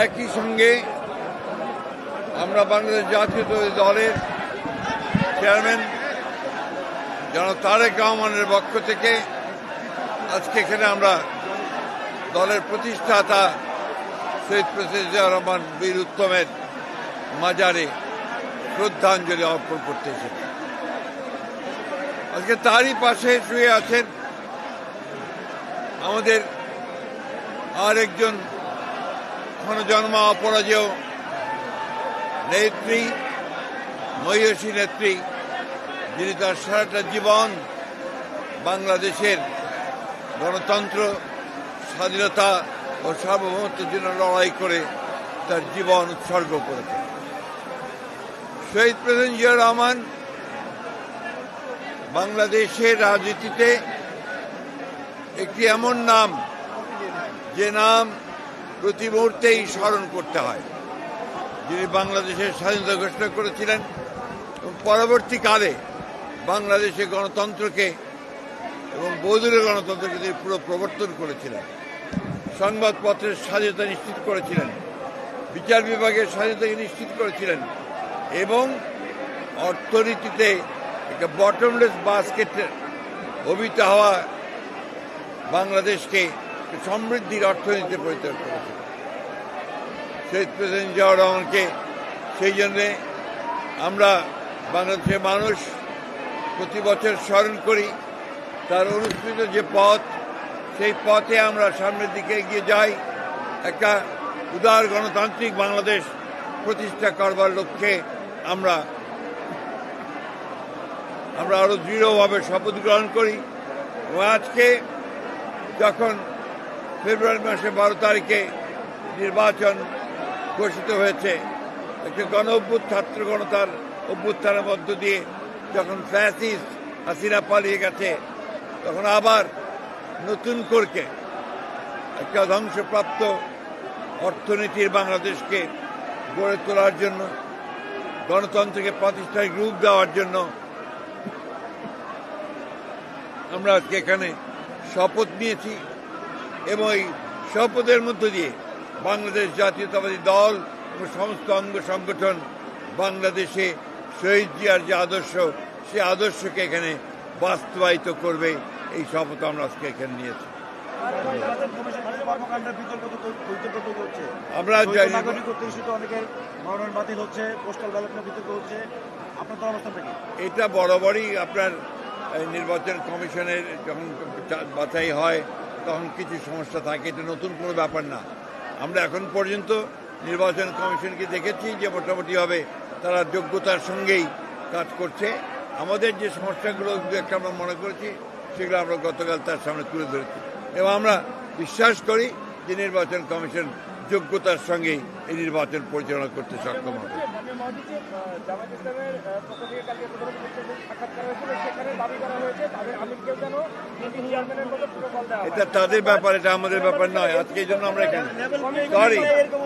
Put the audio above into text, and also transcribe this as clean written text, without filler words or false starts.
একই সঙ্গে আমরা বাংলাদেশ জাতীয়তাবাদী দলের চেয়ারম্যান জনাব তারেক রহমানের পক্ষ থেকে আজকে এখানে আমরা দলের প্রতিষ্ঠাতা শহীদ প্রেসিডেন্ট জিয়া রহমান বীর উত্তমের মাজারে শ্রদ্ধাঞ্জলি অর্পণ করতে এসেছি। আজকে তারই পাশে শুয়ে আছেন আমাদের আর একজন জন্মা অপরাজেয় নেত্রী, মহিষী নেত্রী, যিনি তার সারাটা জীবন বাংলাদেশের গণতন্ত্র, স্বাধীনতা ও সার্বভৌমত্বের জন্য লড়াই করে তার জীবন উৎসর্গ করেছেন। শহীদ প্রেসিডেন্ট জিয়া রহমান বাংলাদেশের রাজনীতিতে একটি এমন নাম, যে নাম প্রতি মুহূর্তেই স্মরণ করতে হয়, যিনি বাংলাদেশের স্বাধীনতা ঘোষণা করেছিলেন এবং পরবর্তীকালে বাংলাদেশে গণতন্ত্রকে এবং বহুদলীয় গণতন্ত্রকে তিনি পুরো প্রবর্তন করেছিলেন। সংবাদপত্রের স্বাধীনতা নিশ্চিত করেছিলেন, বিচার বিভাগের স্বাধীনতাকে নিশ্চিত করেছিলেন এবং অর্থনীতিতে একটা বটমলেস বাস্কেটের অভিত হওয়া বাংলাদেশকে সমৃদ্ধির অর্থনীতিতে পরিণত করেছিল। শহীদ প্রেসিডেন্ট জিয়া রহমানকে সেই জন্যে আমরা বাংলাদেশের মানুষ প্রতি বছর স্মরণ করি। তার অনুসৃত যে পথ, সেই পথে আমরা সামনের দিকে এগিয়ে যাই, একটা উদার গণতান্ত্রিক বাংলাদেশ প্রতিষ্ঠা করবার লক্ষ্যে আমরা আরো দৃঢ়ভাবে শপথ গ্রহণ করি। এবং আজকে যখন ফেব্রুয়ারি মাসে 12 তারিখে নির্বাচন ঘোষিত হয়েছে, একটা ছাত্র গণতার অভ্যুত্থানের মধ্য দিয়ে যখন ফ্যাসিস্ট হাসিনা পালিয়ে গেছে, তখন আবার নতুন করে একটা ধ্বংসপ্রাপ্ত অর্থনীতির বাংলাদেশকে গড়ে তোলার জন্য, গণতন্ত্রকে প্রাতিষ্ঠানিক রূপ দেওয়ার জন্য আমরা আজকে এখানে শপথ নিয়েছি। এবং এই শপথের মধ্য দিয়ে বাংলাদেশ জাতীয়তাবাদী দল এবং সমস্ত অঙ্গ সংগঠন বাংলাদেশে শহীদ জিয়ার যে আদর্শ, সেই আদর্শকে এখানে বাস্তবায়িত করবে, এই শপথ আমরা আজকে এখানে নিয়েছি। আমরা এটা বরাবরই আপনার নির্বাচন কমিশনের যখন বাছাই হয় তখন কিছু সমস্যা থাকে, এটা নতুন কোনো ব্যাপার না। আমরা এখন পর্যন্ত নির্বাচন কমিশনকে দেখেছি যে মোটামুটিভাবে তারা যোগ্যতার সঙ্গেই কাজ করছে। আমাদের যে সমস্যাগুলো একটা আমরা মনে করেছি, সেগুলো আমরা গতকাল তার সামনে তুলে ধরেছি এবং আমরা বিশ্বাস করি যে নির্বাচন কমিশন যোগ্যতার সঙ্গেই এই নির্বাচন পরিচালনা করতে সক্ষম হবে। এটা তাদের ব্যাপার, এটা আমাদের ব্যাপার নয়। আজকে এই জন্য আমরা এখানে সরি